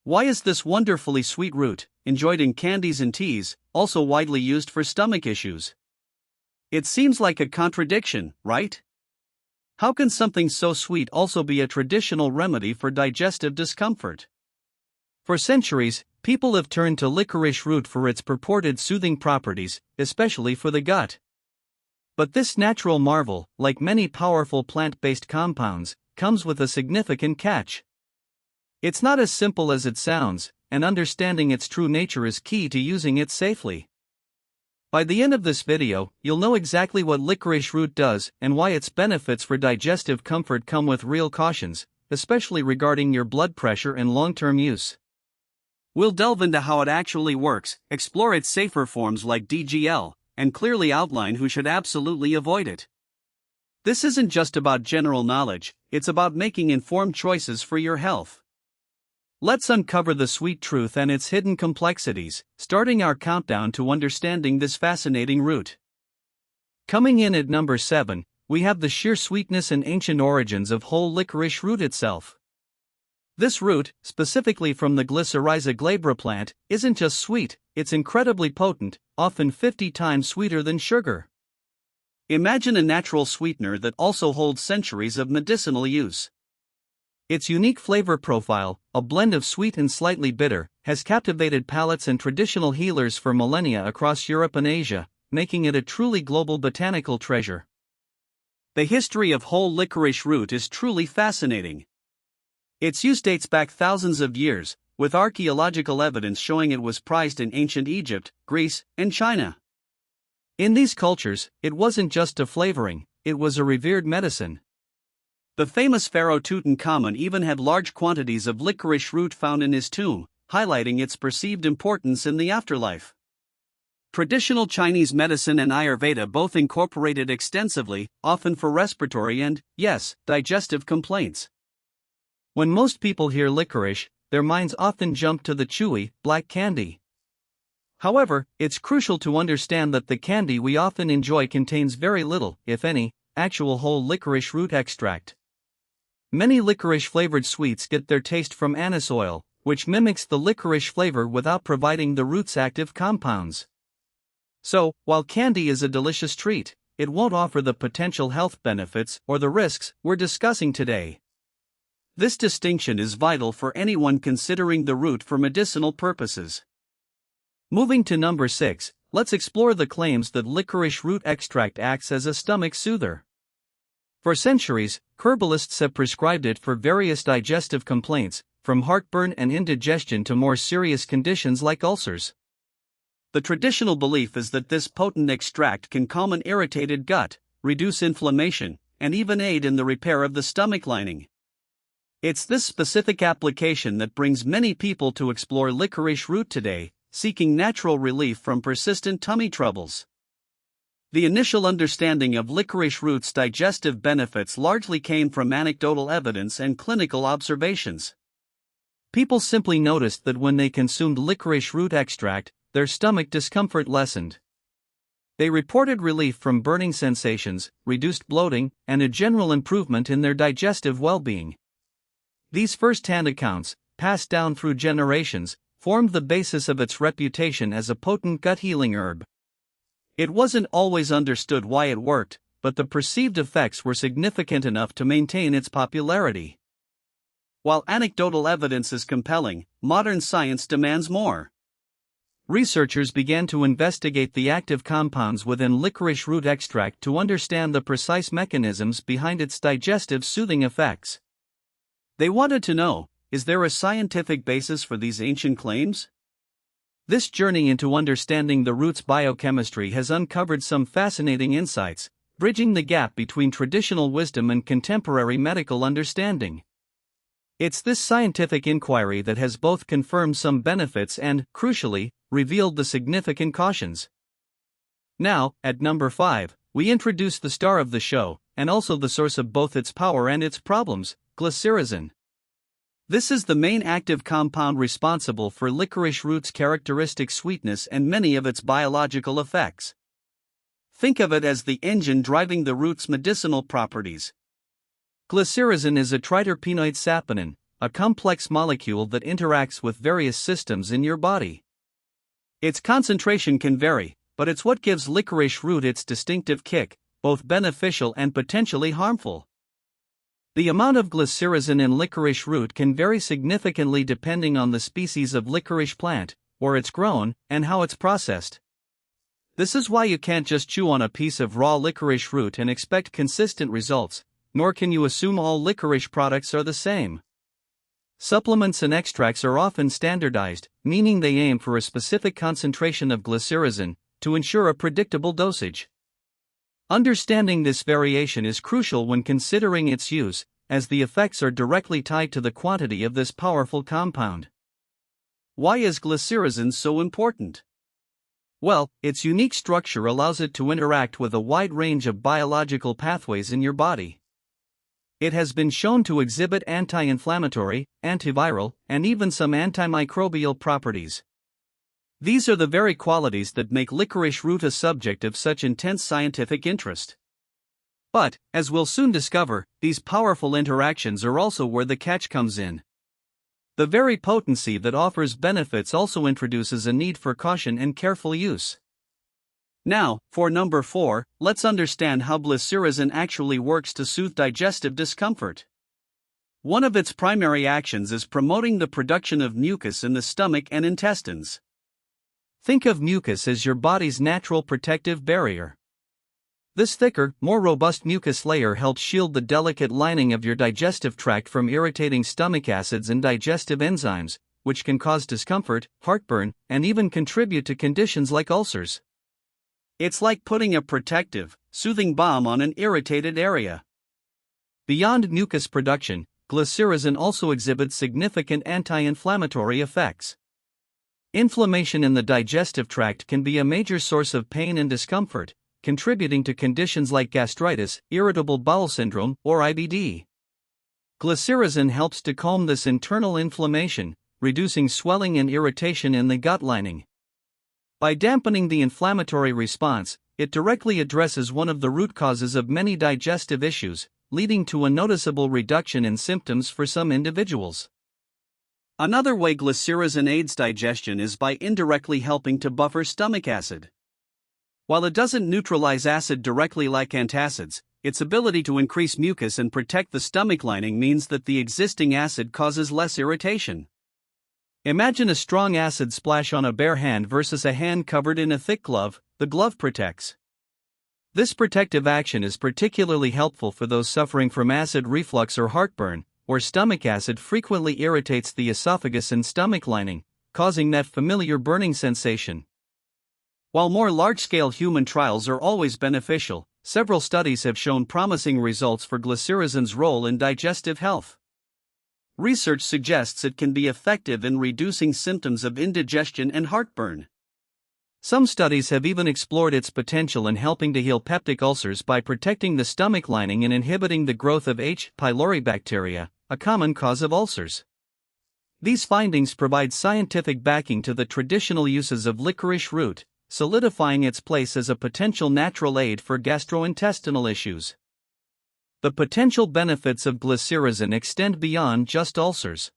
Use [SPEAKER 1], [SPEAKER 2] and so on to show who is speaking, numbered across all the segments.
[SPEAKER 1] Why is this wonderfully sweet root, enjoyed in candies and teas, also widely used for stomach issues? It seems like a contradiction, right? How can something so sweet also be a traditional remedy for digestive discomfort? For centuries, people have turned to licorice root for its purported soothing properties, especially for the gut. But this natural marvel, like many powerful plant-based compounds, comes with a significant catch. It's not as simple as it sounds, and understanding its true nature is key to using it safely. By the end of this video, you'll know exactly what licorice root does and why its benefits for digestive comfort come with real cautions, especially regarding your blood pressure and long-term use. We'll delve into how it actually works, explore its safer forms like DGL, and clearly outline who should absolutely avoid it. This isn't just about general knowledge, it's about making informed choices for your health. Let's uncover the sweet truth and its hidden complexities, starting our countdown to understanding this fascinating root. Coming in at number 7, we have the sheer sweetness and ancient origins of whole licorice root itself. This root, specifically from the Glycyrrhiza glabra plant, isn't just sweet, it's incredibly potent, often 50 times sweeter than sugar. Imagine a natural sweetener that also holds centuries of medicinal use. Its unique flavor profile, a blend of sweet and slightly bitter, has captivated palates and traditional healers for millennia across Europe and Asia, making it a truly global botanical treasure. The history of whole licorice root is truly fascinating. Its use dates back thousands of years, with archaeological evidence showing it was prized in ancient Egypt, Greece, and China. In these cultures, it wasn't just a flavoring, it was a revered medicine. The famous pharaoh Tutankhamun even had large quantities of licorice root found in his tomb, highlighting its perceived importance in the afterlife. Traditional Chinese medicine and Ayurveda both incorporate it extensively, often for respiratory and, yes, digestive complaints. When most people hear licorice, their minds often jump to the chewy, black candy. However, it's crucial to understand that the candy we often enjoy contains very little, if any, actual whole licorice root extract. Many licorice-flavored sweets get their taste from anise oil, which mimics the licorice flavor without providing the root's active compounds. So, while candy is a delicious treat, it won't offer the potential health benefits or the risks we're discussing today. This distinction is vital for anyone considering the root for medicinal purposes. Moving to number 6, let's explore the claims that licorice root extract acts as a stomach soother. For centuries, herbalists have prescribed it for various digestive complaints, from heartburn and indigestion to more serious conditions like ulcers. The traditional belief is that this potent extract can calm an irritated gut, reduce inflammation, and even aid in the repair of the stomach lining. It's this specific application that brings many people to explore licorice root today, seeking natural relief from persistent tummy troubles. The initial understanding of licorice root's digestive benefits largely came from anecdotal evidence and clinical observations. People simply noticed that when they consumed licorice root extract, their stomach discomfort lessened. They reported relief from burning sensations, reduced bloating, and a general improvement in their digestive well-being. These first-hand accounts, passed down through generations, formed the basis of its reputation as a potent gut-healing herb. It wasn't always understood why it worked, but the perceived effects were significant enough to maintain its popularity. While anecdotal evidence is compelling, modern science demands more. Researchers began to investigate the active compounds within licorice root extract to understand the precise mechanisms behind its digestive soothing effects. They wanted to know, is there a scientific basis for these ancient claims? This journey into understanding the root's biochemistry has uncovered some fascinating insights, bridging the gap between traditional wisdom and contemporary medical understanding. It's this scientific inquiry that has both confirmed some benefits and, crucially, revealed the significant cautions. Now, at number 5, we introduce the star of the show, and also the source of both its power and its problems, glycyrrhizin. This is the main active compound responsible for licorice root's characteristic sweetness and many of its biological effects. Think of it as the engine driving the root's medicinal properties. Glycyrrhizin is a triterpenoid saponin, a complex molecule that interacts with various systems in your body. Its concentration can vary, but it's what gives licorice root its distinctive kick, both beneficial and potentially harmful. The amount of glycyrrhizin in licorice root can vary significantly depending on the species of licorice plant, where it's grown, and how it's processed. This is why you can't just chew on a piece of raw licorice root and expect consistent results, nor can you assume all licorice products are the same. Supplements and extracts are often standardized, meaning they aim for a specific concentration of glycyrrhizin to ensure a predictable dosage. Understanding this variation is crucial when considering its use, as the effects are directly tied to the quantity of this powerful compound. Why is glycyrrhizin so important? Well, its unique structure allows it to interact with a wide range of biological pathways in your body. It has been shown to exhibit anti-inflammatory, antiviral, and even some antimicrobial properties. These are the very qualities that make licorice root a subject of such intense scientific interest. But, as we'll soon discover, these powerful interactions are also where the catch comes in. The very potency that offers benefits also introduces a need for caution and careful use. Now, for number 4, let's understand how glycyrrhizin actually works to soothe digestive discomfort. One of its primary actions is promoting the production of mucus in the stomach and intestines. Think of mucus as your body's natural protective barrier. This thicker, more robust mucus layer helps shield the delicate lining of your digestive tract from irritating stomach acids and digestive enzymes, which can cause discomfort, heartburn, and even contribute to conditions like ulcers. It's like putting a protective, soothing balm on an irritated area. Beyond mucus production, glycyrrhizin also exhibits significant anti-inflammatory effects. Inflammation in the digestive tract can be a major source of pain and discomfort, contributing to conditions like gastritis, irritable bowel syndrome, or IBD. Glycyrrhizin helps to calm this internal inflammation, reducing swelling and irritation in the gut lining. By dampening the inflammatory response, it directly addresses one of the root causes of many digestive issues, leading to a noticeable reduction in symptoms for some individuals. Another way glycyrrhizin aids digestion is by indirectly helping to buffer stomach acid. While it doesn't neutralize acid directly like antacids, its ability to increase mucus and protect the stomach lining means that the existing acid causes less irritation. Imagine a strong acid splash on a bare hand versus a hand covered in a thick glove. The glove protects. This protective action is particularly helpful for those suffering from acid reflux or heartburn, where stomach acid frequently irritates the esophagus and stomach lining, causing that familiar burning sensation. While more large-scale human trials are always beneficial, several studies have shown promising results for glycyrrhizin's role in digestive health. Research suggests it can be effective in reducing symptoms of indigestion and heartburn. Some studies have even explored its potential in helping to heal peptic ulcers by protecting the stomach lining and inhibiting the growth of H. pylori bacteria, a common cause of ulcers. These findings provide scientific backing to the traditional uses of licorice root, solidifying its place as a potential natural aid for gastrointestinal issues. The potential benefits of glycyrrhizin extend beyond just ulcers.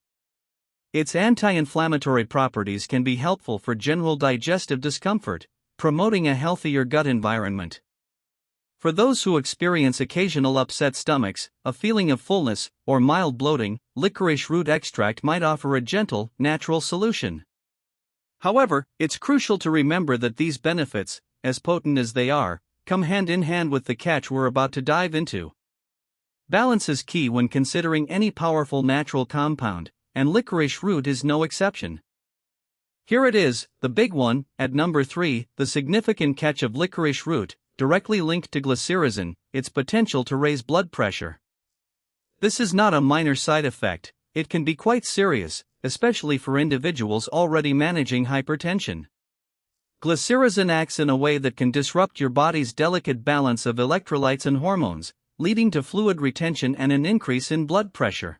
[SPEAKER 1] Its anti-inflammatory properties can be helpful for general digestive discomfort, promoting a healthier gut environment. For those who experience occasional upset stomachs, a feeling of fullness, or mild bloating, licorice root extract might offer a gentle, natural solution. However, it's crucial to remember that these benefits, as potent as they are, come hand in hand with the catch we're about to dive into. Balance is key when considering any powerful natural compound, and licorice root is no exception. Here it is, the big one, at number 3, the significant catch of licorice root, directly linked to glycyrrhizin, its potential to raise blood pressure. This is not a minor side effect, it can be quite serious, especially for individuals already managing hypertension. Glycyrrhizin acts in a way that can disrupt your body's delicate balance of electrolytes and hormones, leading to fluid retention and an increase in blood pressure.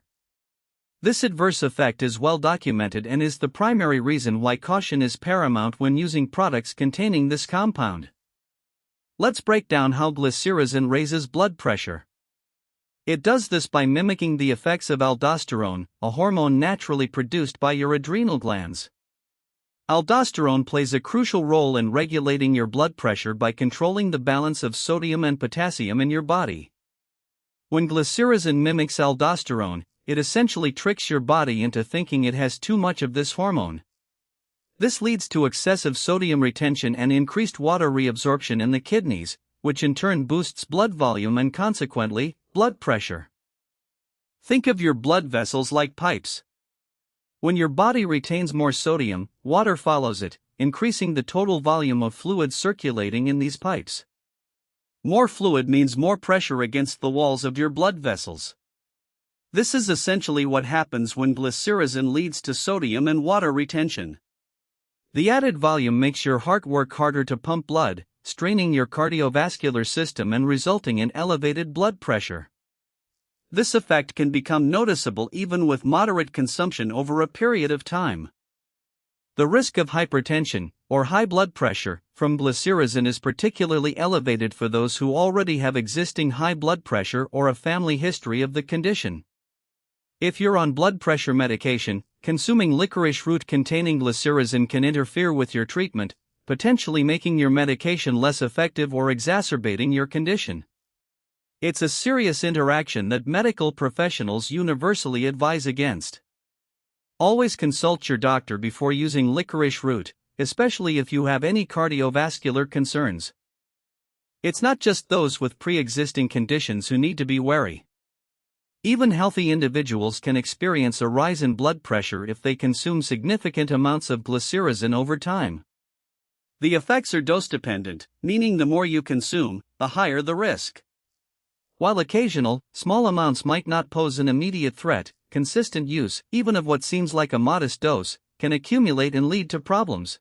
[SPEAKER 1] This adverse effect is well documented and is the primary reason why caution is paramount when using products containing this compound. Let's break down how glycyrrhizin raises blood pressure. It does this by mimicking the effects of aldosterone, a hormone naturally produced by your adrenal glands. Aldosterone plays a crucial role in regulating your blood pressure by controlling the balance of sodium and potassium in your body. When glycyrrhizin mimics aldosterone, it essentially tricks your body into thinking it has too much of this hormone. This leads to excessive sodium retention and increased water reabsorption in the kidneys, which in turn boosts blood volume and consequently, blood pressure. Think of your blood vessels like pipes. When your body retains more sodium, water follows it, increasing the total volume of fluid circulating in these pipes. More fluid means more pressure against the walls of your blood vessels. This is essentially what happens when glycyrrhizin leads to sodium and water retention. The added volume makes your heart work harder to pump blood, straining your cardiovascular system and resulting in elevated blood pressure. This effect can become noticeable even with moderate consumption over a period of time. The risk of hypertension, or high blood pressure, from glycyrrhizin is particularly elevated for those who already have existing high blood pressure or a family history of the condition. If you're on blood pressure medication, consuming licorice root containing glycyrrhizin can interfere with your treatment, potentially making your medication less effective or exacerbating your condition. It's a serious interaction that medical professionals universally advise against. Always consult your doctor before using licorice root, especially if you have any cardiovascular concerns. It's not just those with pre-existing conditions who need to be wary. Even healthy individuals can experience a rise in blood pressure if they consume significant amounts of glycyrrhizin over time. The effects are dose-dependent, meaning the more you consume, the higher the risk. While occasional, small amounts might not pose an immediate threat, consistent use, even of what seems like a modest dose, can accumulate and lead to problems.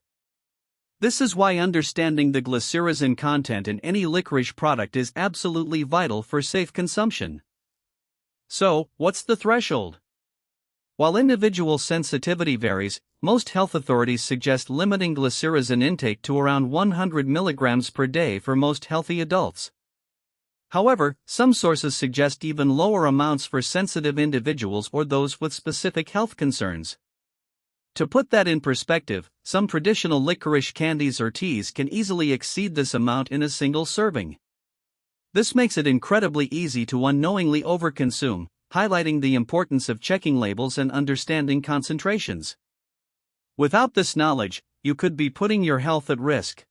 [SPEAKER 1] This is why understanding the glycyrrhizin content in any licorice product is absolutely vital for safe consumption. So, what's the threshold? While individual sensitivity varies, most health authorities suggest limiting glycyrrhizin intake to around 100 mg per day for most healthy adults. However, some sources suggest even lower amounts for sensitive individuals or those with specific health concerns. To put that in perspective, some traditional licorice candies or teas can easily exceed this amount in a single serving. This makes it incredibly easy to unknowingly overconsume, highlighting the importance of checking labels and understanding concentrations. Without this knowledge, you could be putting your health at risk.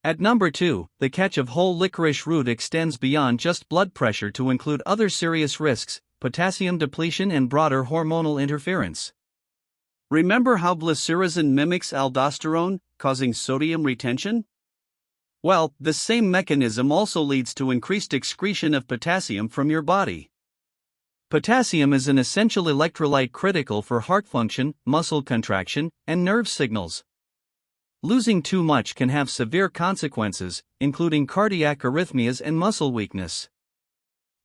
[SPEAKER 1] At number 2, the catch of whole licorice root extends beyond just blood pressure to include other serious risks, potassium depletion and broader hormonal interference. Remember how glycyrrhizin mimics aldosterone, causing sodium retention? Well, this same mechanism also leads to increased excretion of potassium from your body. Potassium is an essential electrolyte critical for heart function, muscle contraction, and nerve signals. Losing too much can have severe consequences, including cardiac arrhythmias and muscle weakness.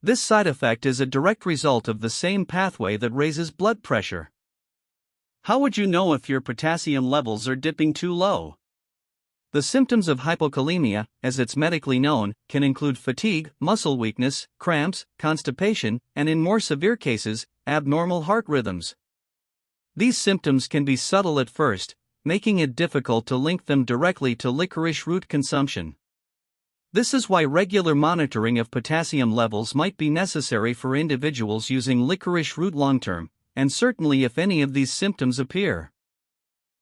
[SPEAKER 1] This side effect is a direct result of the same pathway that raises blood pressure. How would you know if your potassium levels are dipping too low? The symptoms of hypokalemia, as it's medically known, can include fatigue, muscle weakness, cramps, constipation, and in more severe cases, abnormal heart rhythms. These symptoms can be subtle at first, making it difficult to link them directly to licorice root consumption. This is why regular monitoring of potassium levels might be necessary for individuals using licorice root long-term, and certainly if any of these symptoms appear.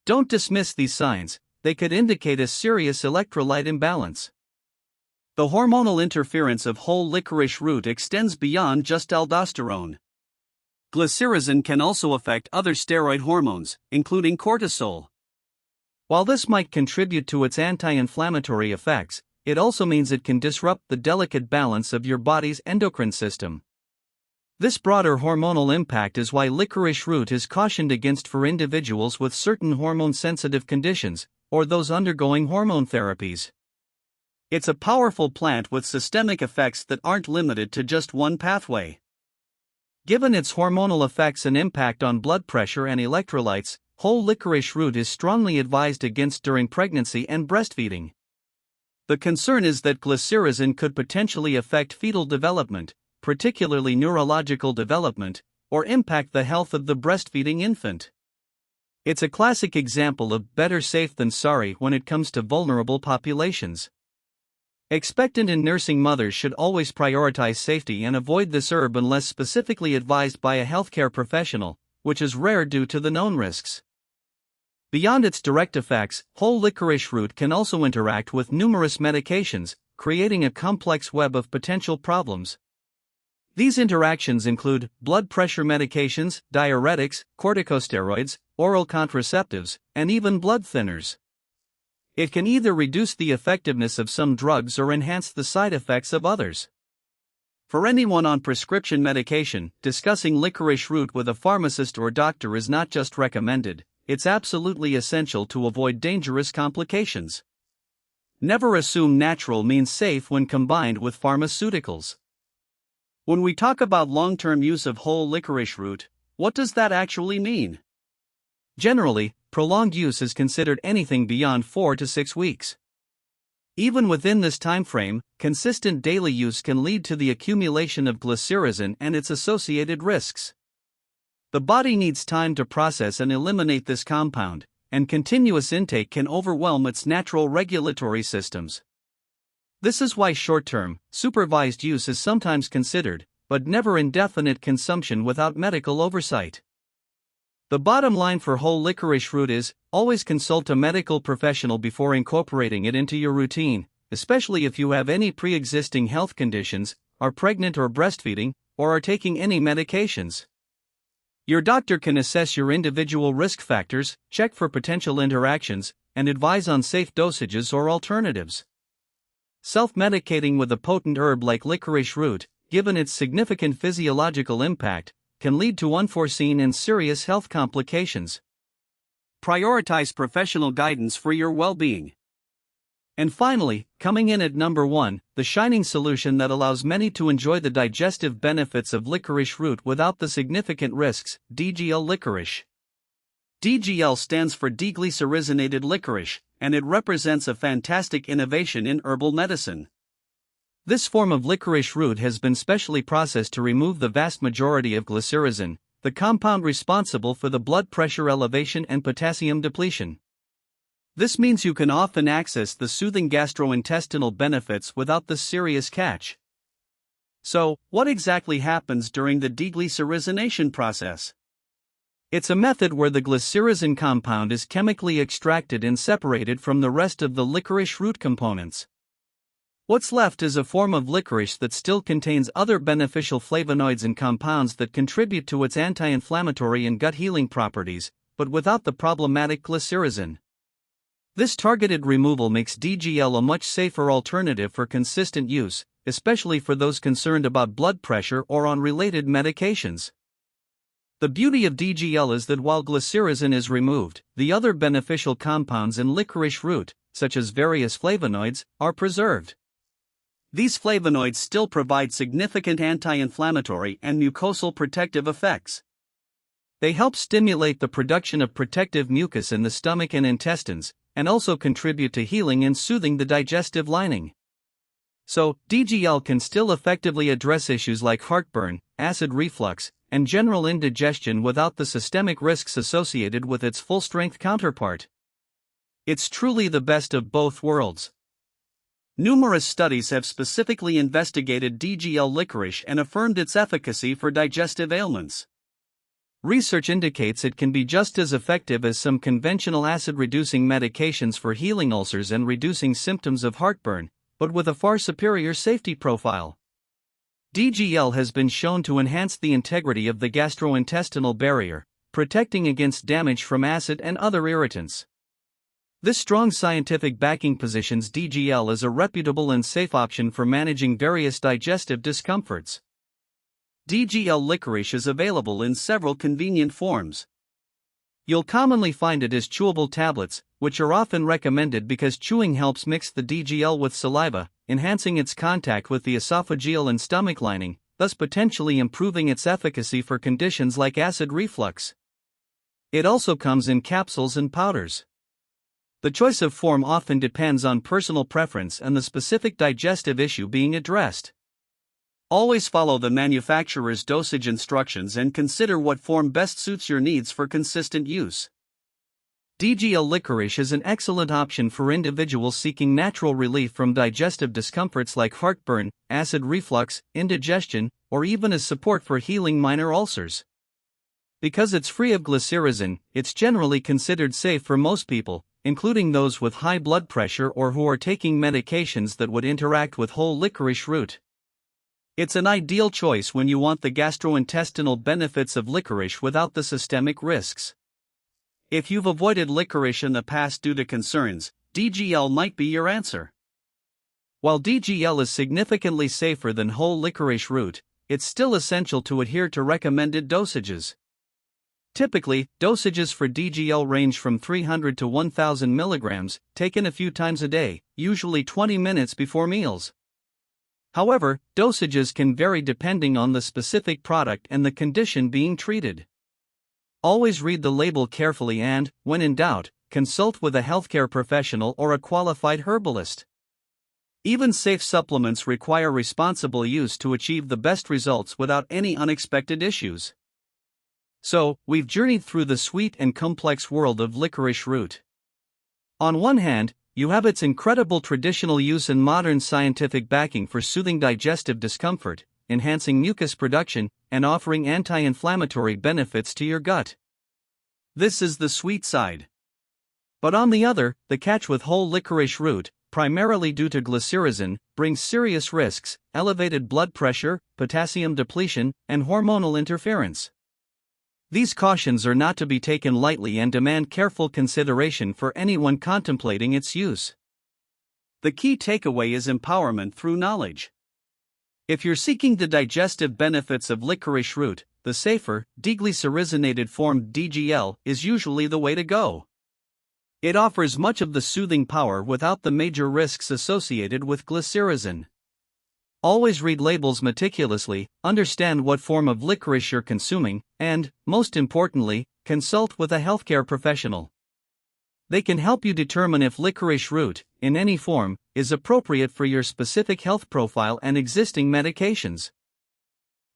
[SPEAKER 1] Don't dismiss these signs, they could indicate a serious electrolyte imbalance. The hormonal interference of whole licorice root extends beyond just aldosterone. Glycyrrhizin can also affect other steroid hormones, including cortisol. While this might contribute to its anti-inflammatory effects, it also means it can disrupt the delicate balance of your body's endocrine system. This broader hormonal impact is why licorice root is cautioned against for individuals with certain hormone-sensitive conditions, or those undergoing hormone therapies. It's a powerful plant with systemic effects that aren't limited to just one pathway. Given its hormonal effects and impact on blood pressure and electrolytes, whole licorice root is strongly advised against during pregnancy and breastfeeding. The concern is that glycyrrhizin could potentially affect fetal development, particularly neurological development, or impact the health of the breastfeeding infant. It's a classic example of better safe than sorry when it comes to vulnerable populations. Expectant and nursing mothers should always prioritize safety and avoid this herb unless specifically advised by a healthcare professional, which is rare due to the known risks. Beyond its direct effects, whole licorice root can also interact with numerous medications, creating a complex web of potential problems. These interactions include blood pressure medications, diuretics, corticosteroids, oral contraceptives, and even blood thinners. It can either reduce the effectiveness of some drugs or enhance the side effects of others. For anyone on prescription medication, discussing licorice root with a pharmacist or doctor is not just recommended, it's absolutely essential to avoid dangerous complications. Never assume natural means safe when combined with pharmaceuticals. When we talk about long-term use of whole licorice root, what does that actually mean? Generally, prolonged use is considered anything beyond 4 to 6 weeks. Even within this time frame, consistent daily use can lead to the accumulation of glycyrrhizin and its associated risks. The body needs time to process and eliminate this compound, and continuous intake can overwhelm its natural regulatory systems. This is why short-term, supervised use is sometimes considered, but never indefinite consumption without medical oversight. The bottom line for whole licorice root is, always consult a medical professional before incorporating it into your routine, especially if you have any pre-existing health conditions, are pregnant or breastfeeding, or are taking any medications. Your doctor can assess your individual risk factors, check for potential interactions, and advise on safe dosages or alternatives. Self-medicating with a potent herb like licorice root, given its significant physiological impact, can lead to unforeseen and serious health complications. Prioritize professional guidance for your well-being. And finally, coming in at number 1, the shining solution that allows many to enjoy the digestive benefits of licorice root without the significant risks, DGL licorice. DGL stands for Deglycyrrhizinated Licorice, and it represents a fantastic innovation in herbal medicine. This form of licorice root has been specially processed to remove the vast majority of glycyrrhizin, the compound responsible for the blood pressure elevation and potassium depletion. This means you can often access the soothing gastrointestinal benefits without the serious catch. So, what exactly happens during the deglycyrrhizination process? It's a method where the glycyrrhizin compound is chemically extracted and separated from the rest of the licorice root components. What's left is a form of licorice that still contains other beneficial flavonoids and compounds that contribute to its anti-inflammatory and gut-healing properties, but without the problematic glycyrrhizin. This targeted removal makes DGL a much safer alternative for consistent use, especially for those concerned about blood pressure or on related medications. The beauty of DGL is that while glycyrrhizin is removed, the other beneficial compounds in licorice root, such as various flavonoids, are preserved. These flavonoids still provide significant anti-inflammatory and mucosal protective effects. They help stimulate the production of protective mucus in the stomach and intestines, and also contribute to healing and soothing the digestive lining. So, DGL can still effectively address issues like heartburn, acid reflux, and general indigestion without the systemic risks associated with its full-strength counterpart. It's truly the best of both worlds. Numerous studies have specifically investigated DGL licorice and affirmed its efficacy for digestive ailments. Research indicates it can be just as effective as some conventional acid-reducing medications for healing ulcers and reducing symptoms of heartburn, but with a far superior safety profile. DGL has been shown to enhance the integrity of the gastrointestinal barrier, protecting against damage from acid and other irritants. This strong scientific backing positions DGL as a reputable and safe option for managing various digestive discomforts. DGL licorice is available in several convenient forms. You'll commonly find it as chewable tablets, which are often recommended because chewing helps mix the DGL with saliva, enhancing its contact with the esophageal and stomach lining, thus potentially improving its efficacy for conditions like acid reflux. It also comes in capsules and powders. The choice of form often depends on personal preference and the specific digestive issue being addressed. Always follow the manufacturer's dosage instructions and consider what form best suits your needs for consistent use. DGL licorice is an excellent option for individuals seeking natural relief from digestive discomforts like heartburn, acid reflux, indigestion, or even as support for healing minor ulcers. Because it's free of glycyrrhizin, it's generally considered safe for most people, including those with high blood pressure or who are taking medications that would interact with whole licorice root. It's an ideal choice when you want the gastrointestinal benefits of licorice without the systemic risks. If you've avoided licorice in the past due to concerns, DGL might be your answer. While DGL is significantly safer than whole licorice root, it's still essential to adhere to recommended dosages. Typically, dosages for DGL range from 300 to 1000 milligrams, taken a few times a day, usually 20 minutes before meals. However, dosages can vary depending on the specific product and the condition being treated. Always read the label carefully and, when in doubt, consult with a healthcare professional or a qualified herbalist. Even safe supplements require responsible use to achieve the best results without any unexpected issues. So, we've journeyed through the sweet and complex world of licorice root. On one hand, you have its incredible traditional use and modern scientific backing for soothing digestive discomfort, enhancing mucus production, and offering anti-inflammatory benefits to your gut. This is the sweet side. But on the other, the catch with whole licorice root, primarily due to glycyrrhizin, brings serious risks: elevated blood pressure, potassium depletion, and hormonal interference. These cautions are not to be taken lightly and demand careful consideration for anyone contemplating its use. The key takeaway is empowerment through knowledge. If you're seeking the digestive benefits of licorice root, the safer, deglycyrrhizinated form DGL is usually the way to go. It offers much of the soothing power without the major risks associated with glycyrrhizin. Always read labels meticulously, understand what form of licorice you're consuming, and, most importantly, consult with a healthcare professional. They can help you determine if licorice root, in any form, is appropriate for your specific health profile and existing medications.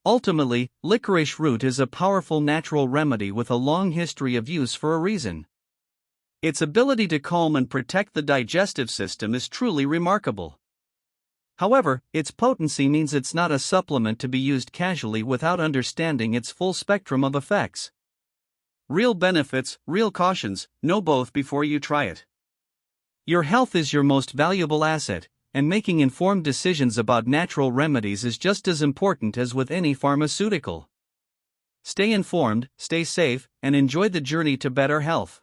[SPEAKER 1] Ultimately, licorice root is a powerful natural remedy with a long history of use for a reason. Its ability to calm and protect the digestive system is truly remarkable. However, its potency means it's not a supplement to be used casually without understanding its full spectrum of effects. Real benefits, real cautions, know both before you try it. Your health is your most valuable asset, and making informed decisions about natural remedies is just as important as with any pharmaceutical. Stay informed, stay safe, and enjoy the journey to better health.